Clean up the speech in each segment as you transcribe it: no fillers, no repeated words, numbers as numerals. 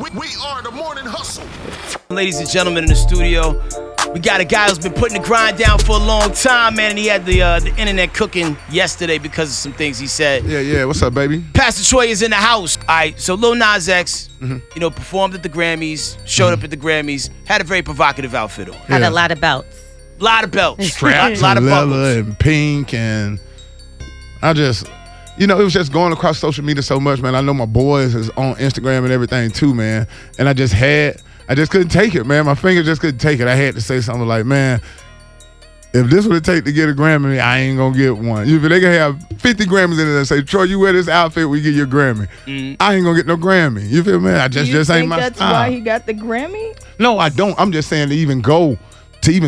We are the morning hustle. Ladies and gentlemen in the studio, we got a guy who's been putting the grind down for a long time, man, and he had the internet cooking yesterday because of some things he said. Yeah. What's up, baby? Pastor Troy is in the house. All right, so Lil Nas X, performed at the Grammys, showed up at the Grammys, had a very provocative outfit on. Had a lot of belts. Lot of belts. Straps lot and of leather buckles. and pink, and I just, it was just going across social media so much, man. I know my boys is on Instagram and everything too, man. And I just couldn't take it, man. My fingers just couldn't take it. I had to say something like, man, if this would take to get a Grammy, I ain't gonna get one. If they can have 50 Grammys in it and say, Troy, you wear this outfit, we get you a Grammy. I ain't gonna get no Grammy. You feel me? I just ain't my style. That's why he got the Grammy? No, I don't. I'm just saying to even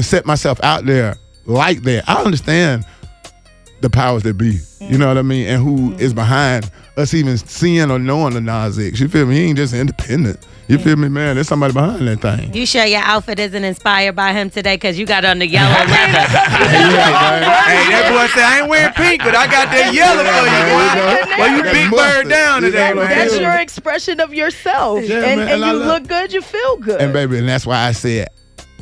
set myself out there like that. I understand the powers that be, you know what I mean, and who is behind us even seeing or knowing the Nas X. You feel me? He ain't just independent. You feel me, man? There's somebody behind that thing. You sure your outfit isn't inspired by him today? Because you got on the yellow leather. Hey, that boy said, I ain't wearing pink, but I got that yellow for you, boy. Well, you big bird down today, man. That's your expression of yourself. Yeah, and man, you look good, you feel good. And baby, and that's why I said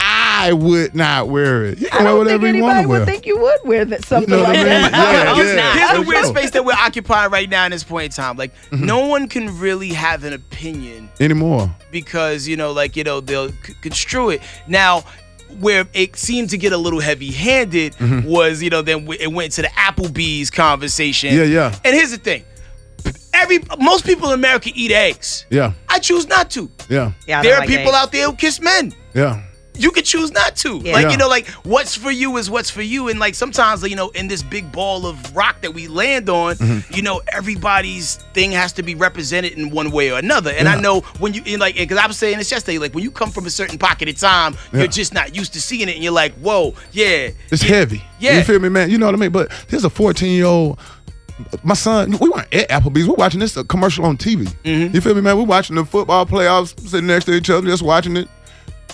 I would not wear it. You I can wear don't think whatever you want anybody to wear. would think you would wear something You know what like I mean? that. Yeah. Here's the weird sure. space that we're occupying right now in this point in time. Like, no one can really have an opinion Anymore. because, they'll construe it. Now, where it seemed to get a little heavy-handed was, then it went to the Applebee's conversation. Yeah. And here's the thing. Most people in America eat eggs. Yeah. I choose not to. Yeah. Yeah, I There don't are like people eggs. out there who kiss men. Yeah. You can choose not to. Yeah. What's for you is what's for you. And sometimes, in this big ball of rock that we land on, everybody's thing has to be represented in one way or another. And I know when because I was saying this yesterday, when you come from a certain pocket of time, you're just not used to seeing it. And you're like, whoa, yeah. It's heavy. Yeah. You feel me, man? You know what I mean? But there's a 14-year-old, my son, we weren't at Applebee's. We're watching this commercial on TV. You feel me, man? We're watching the football playoffs, sitting next to each other, just watching it.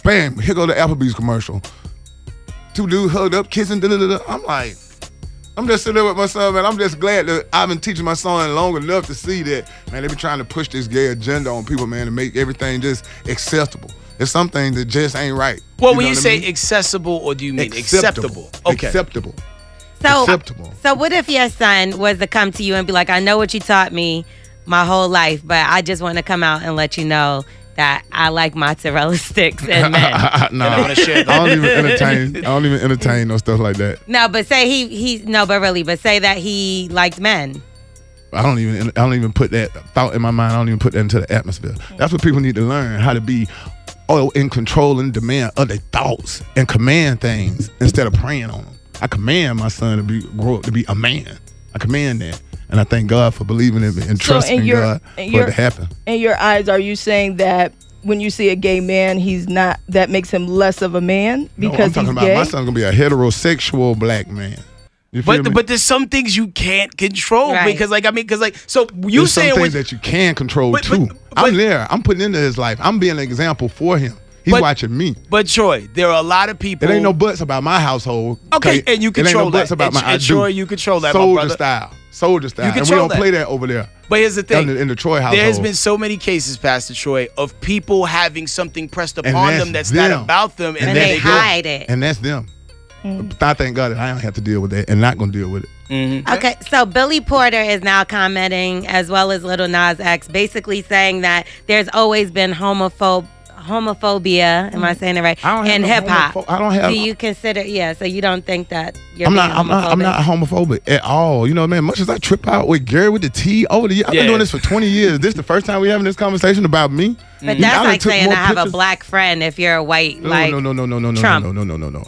Bam, here go the Applebee's commercial. Two dudes hugged up, kissing, I'm like, I'm just sitting there with my son, man. I'm just glad that I've been teaching my son long enough to see that, man, they be trying to push this gay agenda on people, man, to make everything just accessible. There's some things that just ain't right. Well, when you know what say I mean? accessible, or do you mean acceptable? Okay. Acceptable. So what if your son was to come to you and be like, I know what you taught me my whole life, but I just want to come out and let you know that I like mozzarella sticks and men. No, I wanna share that. I don't even entertain no stuff like that. No, but say but say that he liked men. I don't even put that thought in my mind. I don't even put that into the atmosphere. That's what people need to learn, how to be in control and demand of their thoughts and command things instead of preying on them. I command my son to grow up to be a man. I command that. And I thank God for believing in me and trusting in God for it to happen. In your eyes, are you saying that when you see a gay man, that makes him less of a man because I'm talking he's about gay? my son's gonna be a heterosexual black man. You feel me? But there's some things you can't control Right. because so you There's saying some things that you can control But- too. but- I'm there. I'm putting into his life. I'm being an example for him. He's watching me. But Troy, there are a lot of people. It ain't no buts about my household. Okay, and you control it ain't no that. buts about And- my and I do. Troy, you control that, my Soldier brother. style. You And we control don't that. play that over there. But here's the thing. In the Troy household. There has been so many cases, Pastor Troy, of people having something pressed upon that's them that's them. not about them, And then they go. hide it. And that's them. I thank God that I don't have to deal with that and not going to deal with it. Okay, so Billy Porter is now commenting, as well as Lil Nas X, basically saying that there's always been homophobia. Am I saying it right? I don't have in no hip hop. I don't have. Do you consider? Yeah. So you don't think that you're I'm being not. homophobic? I'm not homophobic at all. You know, man. Much as I trip out with Gary with the T over the years, I've been doing this for 20 years. This the first time we having this conversation about me. But I that's done like took saying more I have a pictures- black friend if you're a white, like No, Trump. No.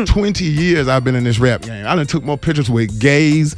20 years I've been in this rap game. I done took more pictures with gays,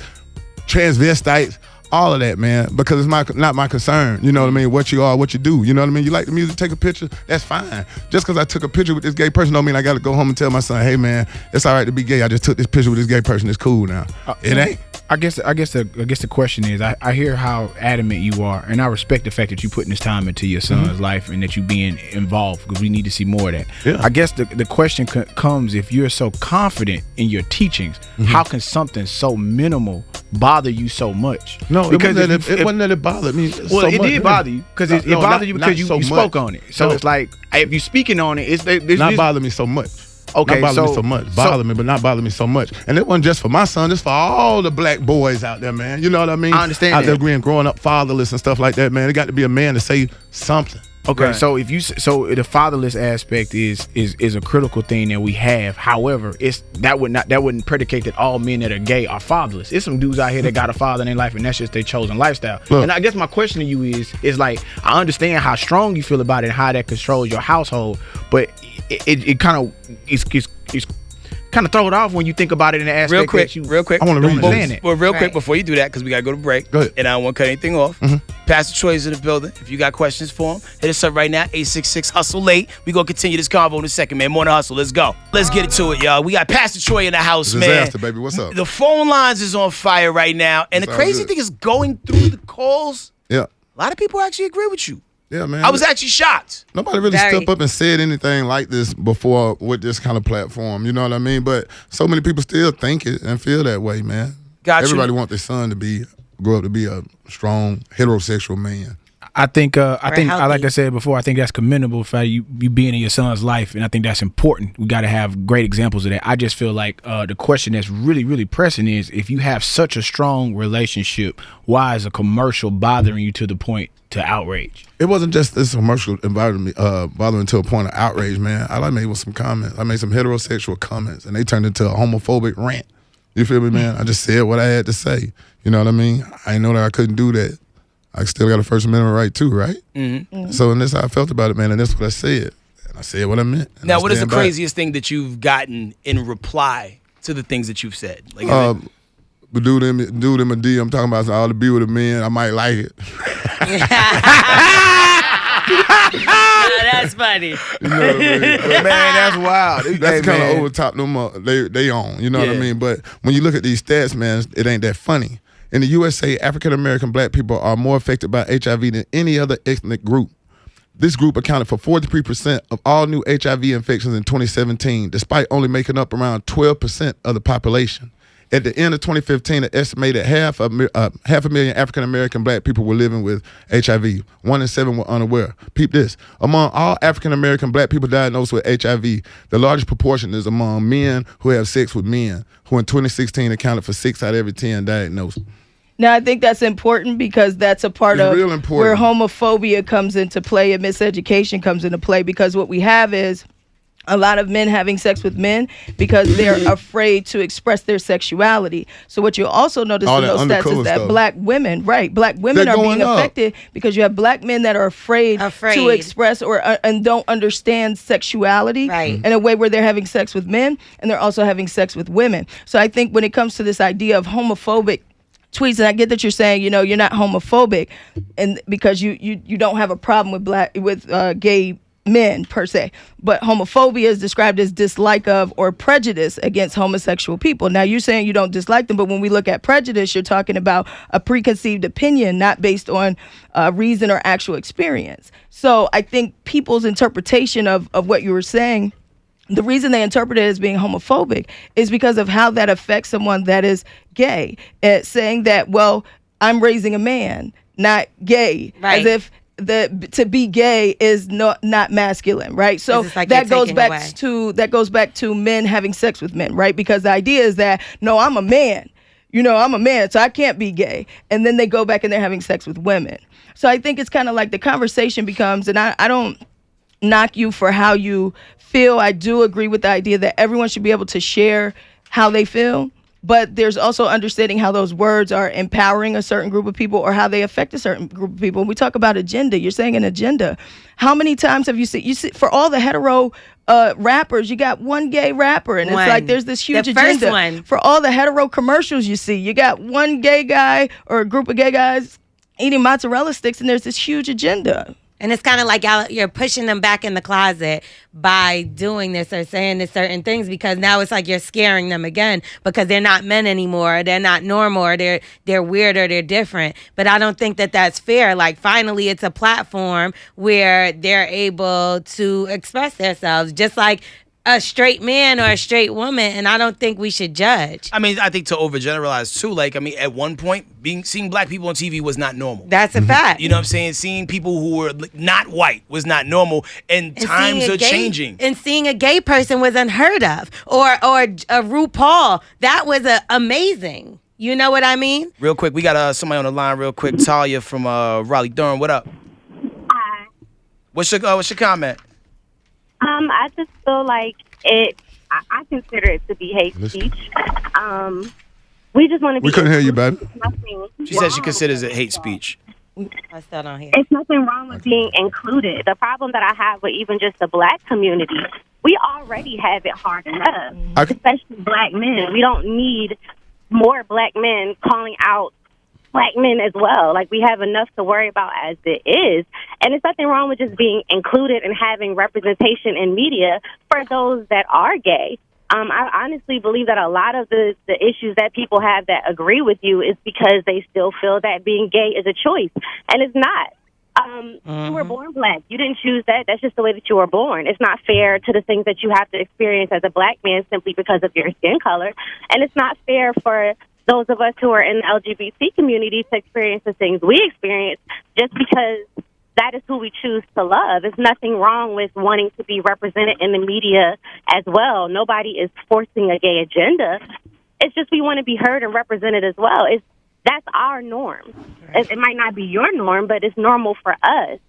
transvestites, all of that, man, because it's not my concern. You know what I mean? What you are, what you do. You know what I mean? You like the music, take a picture, that's fine. Just because I took a picture with this gay person don't mean I got to go home and tell my son, hey, man, it's all right to be gay. I just took this picture with this gay person. It's cool now. It ain't. I guess the question is, I hear how adamant you are, and I respect the fact that you putting this time into your son's life and that you being involved, because we need to see more of that. Yeah. I guess the question comes, if you're so confident in your teachings, how can something so minimal bother you so much? No, because it wasn't that it bothered me. Well, so it much. did bother you because it bothered you because you spoke on it. So it's like if you speaking on it, it's not bother me so much. Okay, not bother me so much. Bother me, but not bother me so much. And it wasn't just for my son. It's for all the black boys out there, man. You know what I mean? I understand out that. there growing up fatherless and stuff like that, man. It got to be a man to say something. Okay, Right. so so the fatherless aspect is a critical thing that we have. However, that wouldn't predicate that all men that are gay are fatherless. There's some dudes out here that got a father in their life and that's just their chosen lifestyle. Look. And I guess my question to you is like, I understand how strong you feel about it and how that controls your household, but it kind of it's kind of throw it off when you think about it in the aspect Real quick, that you real quick. I want to read understand this. it. Well, real quick Right. before you do that, because we gotta go to break, Go ahead. and I don't want to cut anything off. Pastor Troy's in the building. If you got questions for him, hit us up right now. 866 Hustle Late. We gonna continue this convo in a second, man. Morning Hustle. Let's go. Let's get into it, y'all. We got Pastor Troy in the house, man. Disaster, baby. What's up? The phone lines is on fire right now, and It's the all crazy good. thing is going through the calls. Yeah. A lot of people actually agree with you. Yeah, man. I was actually shocked. Nobody really Very. stepped up and said anything like this before with this kind of platform. You know what I mean? But so many people still think it and feel that way, man. Got you. Everybody want their son to grow up to be a strong heterosexual man. I think like healthy. I said before, I think that's commendable for you being in your son's life, and I think that's important. We got to have great examples of that. I just feel like the question that's really, really pressing is, if you have such a strong relationship, why is a commercial bothering you to the point to outrage? It wasn't just this commercial bothering to a point of outrage, man. All I made was some comments. I made some heterosexual comments, and they turned into a homophobic rant. You feel me, man? I just said what I had to say. You know what I mean? I didn't know that I couldn't do that. I still got a First Amendment right too, right? Mm-hmm. So, and that's how I felt about it, man, and that's what I said. And I said what I meant. And Now, I what is the stand by it. craziest thing that you've gotten in reply to the things that you've said? Like, The dude in a DM talking about all to be with a man, I might like it. That's funny. You know what I mean? Man, that's wild. That's kind of over top them they own. You know what I Yeah. mean? But when you look at these stats, man, it ain't that funny. In the USA, African American black people are more affected by HIV than any other ethnic group. This group accounted for 43% of all new HIV infections in 2017, despite only making up around 12% of the population. At the end of 2015, an estimated half a million African American black people were living with HIV. 1 in 7 were unaware. Peep this. Among all African American black people diagnosed with HIV, the largest proportion is among men who have sex with men, who in 2016 accounted for 6 out of every 10 diagnosed. Now, I think that's important because that's a part It's of real important. where homophobia comes into play and miseducation comes into play, because what we have is a lot of men having sex with men because they're afraid to express their sexuality. So what you'll also notice All in that those stats undercover is that stuff. black women They're are being going up. affected because you have black men that are afraid to Afraid. express or and don't understand sexuality Right. in a way where they're having sex with men and they're also having sex with women. So I think when it comes to this idea of homophobic tweets, and I get that you're saying, you're not homophobic, and because you don't have a problem with gay men per se, but homophobia is described as dislike of or prejudice against homosexual people. Now you're saying you don't dislike them, but when we look at prejudice, you're talking about a preconceived opinion, not based on reason or actual experience. So I think people's interpretation of what you were saying, the reason they interpret it as being homophobic is because of how that affects someone that is gay. It's saying that, well, I'm raising a man, not gay, Right. as if to be gay is not masculine, right? So It's like that you're goes taking back away. to men having sex with men, right? Because the idea is that, no, I'm a man. I'm a man, so I can't be gay. And then they go back and they're having sex with women. So I think it's kind of like the conversation becomes, and I don't knock you for how you feel. I do agree with the idea that everyone should be able to share how they feel, but there's also understanding how those words are empowering a certain group of people or how they affect a certain group of people. When we talk about agenda, you're saying an agenda. How many times have you see for all the hetero rappers, you got one gay rapper, and One. it's like there's this huge The first agenda. one. For all the hetero commercials you see, you got one gay guy or a group of gay guys eating mozzarella sticks, and there's this huge agenda. And it's kind of like you're pushing them back in the closet by doing this or saying this certain things, because now it's like you're scaring them again because they're not men anymore. They're not normal. Or they're weird or they're different. But I don't think that that's fair. Like, finally, it's a platform where they're able to express themselves. Just like a straight man or a straight woman, and I don't think we should judge. I mean, I think to overgeneralize too, like, I mean, at one point, seeing black people on TV was not normal. That's a fact. You know what I'm saying? Seeing people who were not white was not normal, and times are changing. And seeing a gay person was unheard of. Or a RuPaul, that was amazing. You know what I mean? Real quick, we got somebody on the line real quick. Talia from Raleigh-Durham, what up? Hi. What's your comment? I just feel like I consider it to be hate speech. We just want to be. We couldn't hear you, baby. She said she considers it hate speech. I still don't hear. It's nothing wrong with being included. The problem that I have with even just the black community, we already have it hard enough, especially black men. We don't need more black men calling out black men as well. Like, we have enough to worry about as it is. And there's nothing wrong with just being included and having representation in media for those that are gay. I honestly believe that a lot of the issues that people have that agree with you is because they still feel that being gay is a choice. And it's not. You were born black. You didn't choose that. That's just the way that you were born. It's not fair to the things that you have to experience as a black man simply because of your skin color. And it's not fair for those of us who are in the LGBT community to experience the things we experience just because that is who we choose to love. There's nothing wrong with wanting to be represented in the media as well. Nobody is forcing a gay agenda. It's just we want to be heard and represented as well. That's our norm. It might not be your norm, but it's normal for us.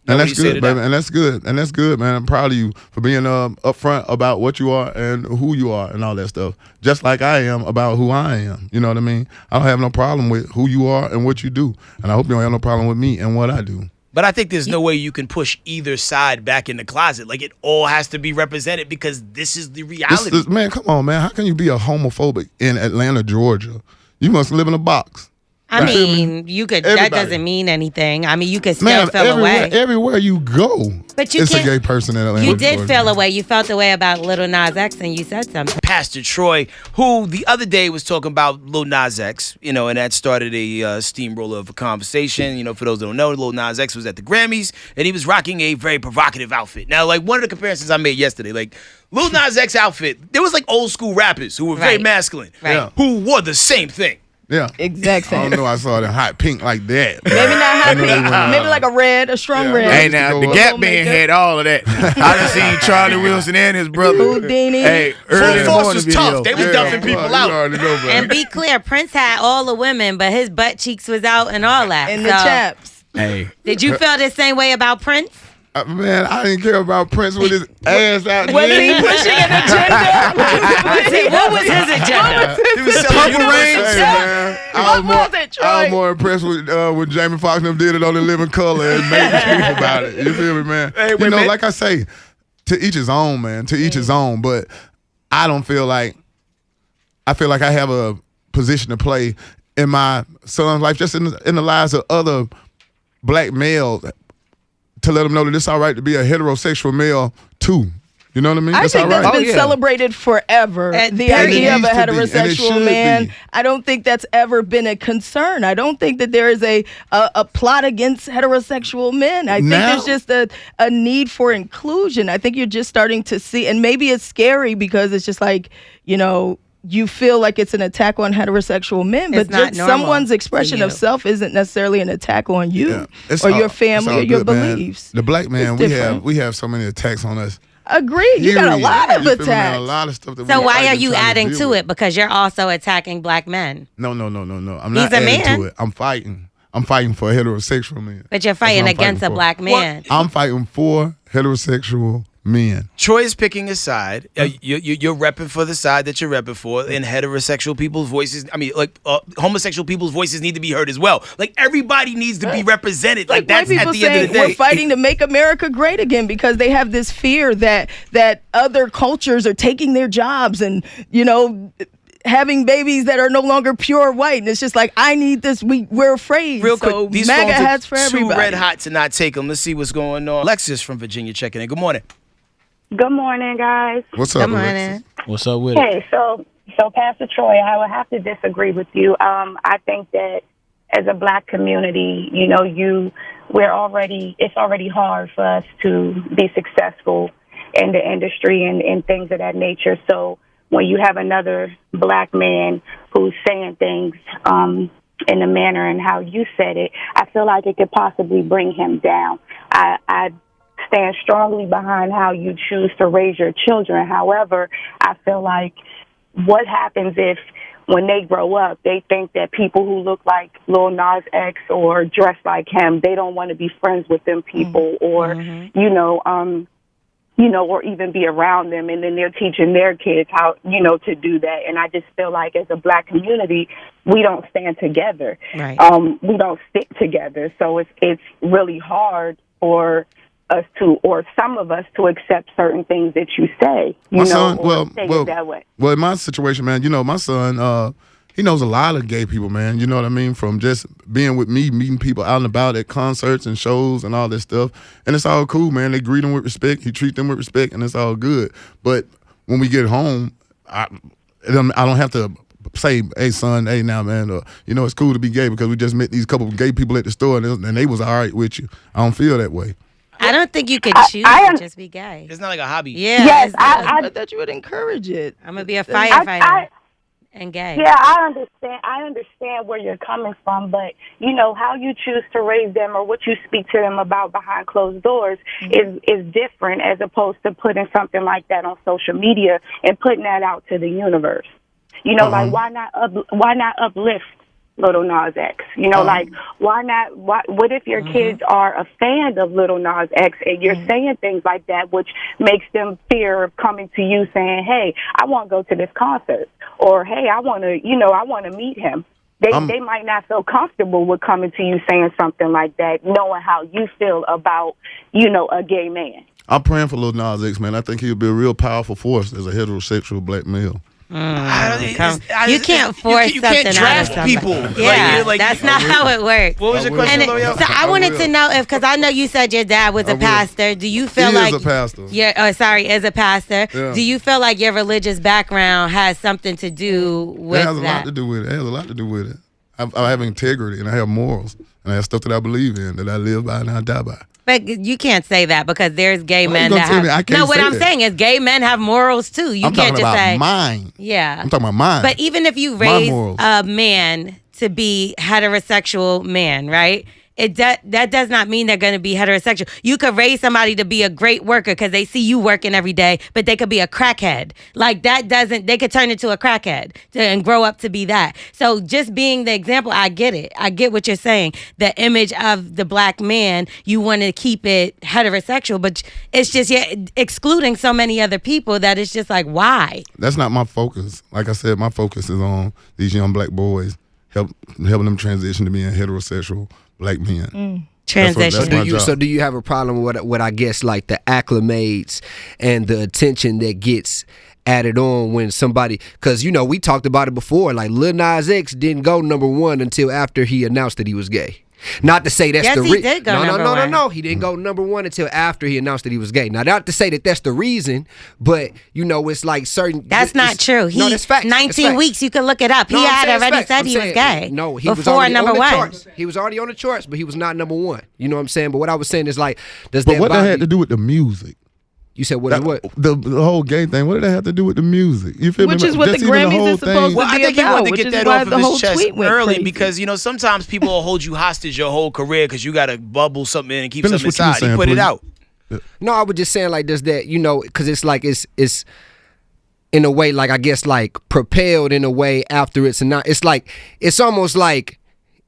And that's good, baby. And that's good. And that's good, man. I'm proud of you for being upfront about what you are and who you are and all that stuff. Just like I am about who I am. You know what I mean? I don't have no problem with who you are and what you do. And I hope you don't have no problem with me and what I do. But I think there's no way you can push either side back in the closet. Like, it all has to be represented because this is the reality. Man, come on, man. How can you be a homophobic in Atlanta, Georgia? You must live in a box. I mean, you could. Everybody. That doesn't mean anything. I mean, you could still feel away. Everywhere you go, but you it's a gay person in Atlanta. You did Georgia. feel away. You felt away about Lil Nas X, and you said something. Pastor Troy, who the other day was talking about Lil Nas X, and that started a steamroller of a conversation. For those that don't know, Lil Nas X was at the Grammys, and he was rocking a very provocative outfit. Now, like, one of the comparisons I made yesterday, like, Lil Nas X outfit, there was like old school rappers who were very masculine, who wore the same thing. Yeah. Exact same. I don't know. I saw it in hot pink like that. Maybe not hot pink. Maybe like a red, a strong red. Hey, now, the Gap Band had all of that. I done seen Charlie Wilson and his brother. Houdini. Hey, early in the morning was video. tough. They was dumping people out. And be clear, Prince had all the women, but his butt cheeks was out and all that. And the chaps. Hey. Did you feel the same way about Prince? Man, I didn't care about Prince with his ass out. Was he pushing an agenda? What was his agenda? He was selling Purple Rain. universe. I was more impressed with when Jamie Foxx and them did it on The Living Color and made me speak about it. You feel me, man? Hey, wait, man. Like I say, to each his own, man. To each his own. But I don't feel like I have a position to play in my son's life, just in the lives of other black males, to let them know that it's all right to be a heterosexual male too. You know what I mean? I think that's been yeah. celebrated forever. The idea of a heterosexual man. I don't think that's ever been a concern. I don't think that there is a plot against heterosexual men. I think there's just a need for inclusion. I think you're just starting to see, and maybe it's scary because it's just like, you feel like it's an attack on heterosexual men, but just someone's expression of self isn't necessarily an attack on you or your family or your beliefs. Man. The black man, we have so many attacks on us. Agreed. You got a lot of attacks. A lot of stuff that so why are you adding to it? Because you're also attacking black men. No. I'm not adding to it. I'm fighting for a heterosexual man. But you're fighting against a black man. I'm fighting for heterosexual men. Troy is picking a side. You're repping for the side that you're repping for, and heterosexual people's voices. I mean, homosexual people's voices need to be heard as well. Like, everybody needs to be represented. Like that's white at people the end of the day. We're fighting to make America great again because they have this fear that other cultures are taking their jobs and having babies that are no longer pure white, and it's just like, I need this. We're afraid. Real quick, these MAGA phones hats are for everybody. too red hot to not take them. Let's see what's going on. Alexis from Virginia checking in. Good morning. Good morning, guys. What's up, Good morning. Alexis? What's up with it? Hey, so Pastor Troy, I would have to disagree with you. I think that as a black community, it's already hard for us to be successful in the industry and things of that nature. So when you have another black man who's saying things in the manner and how you said it, I feel like it could possibly bring him down. I stand strongly behind how you choose to raise your children. However, I feel like what happens if when they grow up, they think that people who look like Lil Nas X or dress like him, they don't want to be friends with them people or, or even be around them. And then they're teaching their kids how, to do that. And I just feel like as a black community, we don't stand together. Right. We don't stick together. So it's really hard for us to, or some of us to accept certain things that you say, it that way. Well, in my situation, man, my son, he knows a lot of gay people, man. You know what I mean? From just being with me, meeting people out and about at concerts and shows and all this stuff. And it's all cool, man. They greet him with respect. He treats them with respect, and it's all good. But when we get home, I don't have to say, hey, son, hey, now, man, it's cool to be gay because we just met these couple of gay people at the store and they was all right with you. I don't feel that way. I don't think you could choose to just be gay. It's not like a hobby. Yeah. Yes, I thought you would encourage it. I'm going to be a firefighter and gay. Yeah, I understand where you're coming from, but, how you choose to raise them or what you speak to them about behind closed doors is different as opposed to putting something like that on social media and putting that out to the universe. Like why not uplift Lil Nas X? Why not? What if your kids are a fan of Lil Nas X and you're saying things like that, which makes them fear of coming to you saying, "Hey, I want to go to this concert," or "Hey, I want to meet him." They might not feel comfortable with coming to you saying something like that, knowing how you feel about a gay man. I'm praying for Lil Nas X, man. I think he'll be a real powerful force as a heterosexual black male. You can't force you something can't out of draft somebody. people. Yeah, that's not how it works. What was your question, Loyal? So I wanted to know because I know you said your dad was a pastor. Do you feel he is a pastor? Is a pastor. Yeah. Do you feel like your religious background has something to do with that? It has a lot to do with it. It has a lot to do with it. I have integrity and I have morals and I have stuff that I believe in that I live by and I die by. But you can't say that because there's gay men that have. I can't no, what say I'm that. saying is gay men have morals too. You I'm can't talking just about say mine. Yeah. I'm talking about mine. But even if you raise a man to be heterosexual man, right? That does not mean they're going to be heterosexual. You could raise somebody to be a great worker because they see you working every day, but they could be a crackhead. Like they could turn into a crackhead and grow up to be that. So just being the example, I get it. I get what you're saying. The image of the black man, you want to keep it heterosexual, but it's just excluding so many other people that it's just like, why? That's not my focus. Like I said, my focus is on these young black boys, helping them transition to being heterosexual black men. Transition. So do you have a problem with what I guess like the acclimates and the attention that gets added on when somebody, because we talked about it before, like Lil Nas X didn't go #1 until after he announced that he was gay. Not to say that's the reason. He did go number one. No. He didn't go #1 until after he announced that he was gay. Now, not to say that that's the reason, but it's like certain. That's not true. That's facts. 19 weeks. You can look it up. He had already said he was gay. No, he was before already number on the one. charts. He was already on the charts, but he was not #1. You know what I'm saying? But what I was saying is like, But what that had to do with the music? You said what? The whole gay thing. What did that have to do with the music? You feel me? Which is what the Grammys is supposed to Well, I be think he about, wanted to which get is that why off the of whole his chest tweet went early crazy. because sometimes people will hold you hostage your whole career because you got to bubble something in and keep Finish something what you were inside. saying, He put please. it out. No, I was just saying like, does that because it's like it's in a way like I guess like propelled in a way after it's not. It's like it's almost like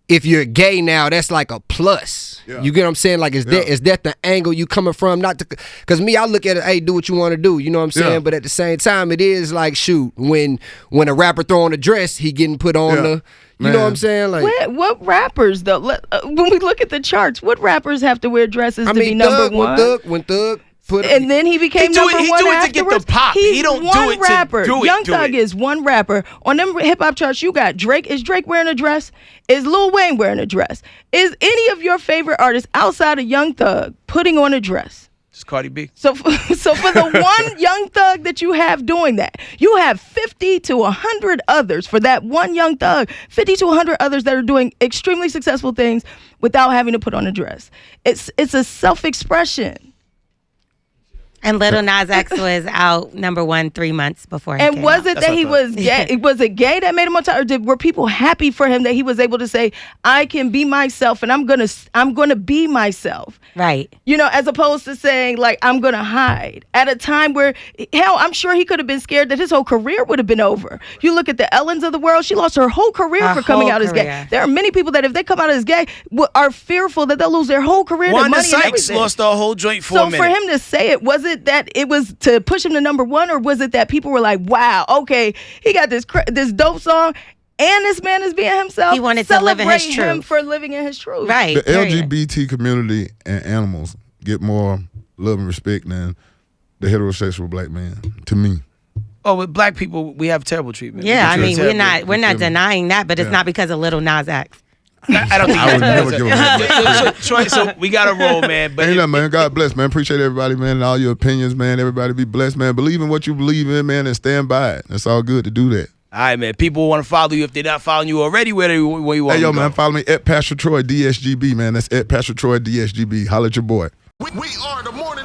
if you're gay now, that's like a plus. Yeah. You get what I'm saying? Like, is that the angle you coming from? Not because me, I look at it, hey, do what you want to do. You know what I'm saying? Yeah. But at the same time, it is like, shoot, when a rapper throw on a dress, he getting put on the. You know what I'm saying? Like, what rappers though? When we look at the charts, what rappers have to wear dresses to be number one? When Thug put and then he became He do it- number he one do it to afterwards. get the pop. He's He don't do one it to rapper. do it, Young do Thug it. is one rapper. On them hip hop charts, you got Drake. Is Drake wearing a dress? Is Lil Wayne wearing a dress? Is any of your favorite artists outside of Young Thug putting on a dress? Just Cardi B. So for the one Young Thug that you have doing that, you have 50 to 100 others for that one Young Thug, 50 to 100 others that are doing extremely successful things without having to put on a dress. It's a self-expression. And Lil Nas X was out #1 3 months before he And came was out. it that he was gay? Was it gay that made him on top? Or were people happy for him that he was able to say, I can be myself and I'm gonna be myself? Right. You know, as opposed to saying, like, I'm gonna hide. At a time where, hell, I'm sure he could have been scared that his whole career would have been over. You look at the Ellens of the world, she lost her whole career for coming out as gay. There are many people that if they come out as gay are fearful that they'll lose their whole career, their money, and Sykes everything. lost the whole joint for a minute. So for him to say it, was it that it was to push him to #1, or was it that people were like, wow, okay, he got this dope song and this man is being himself? He wanted to live in his Celebrate him truth. for living in his truth. Right. The period. LGBT community and animals get more love and respect than the heterosexual black man, to me. Oh, with black people, we have terrible treatment. Yeah, I We mean, treat we're not denying that, but it's not because of Lil Nas X. I don't think I would never give him that. Troy, so we got to roll, man. But Ain't that, man. God bless, man. Appreciate everybody, man, and all your opinions, man. Everybody be blessed, man. Believe in what you believe in, man, and stand by it. It's all good to do that. all right, man. People want to follow you if they're not following you already. Where you want Hey, yo, to go? man, follow me at Pastor Troy DSGB, man. That's at Pastor Troy DSGB. Holla at your boy. We are the morning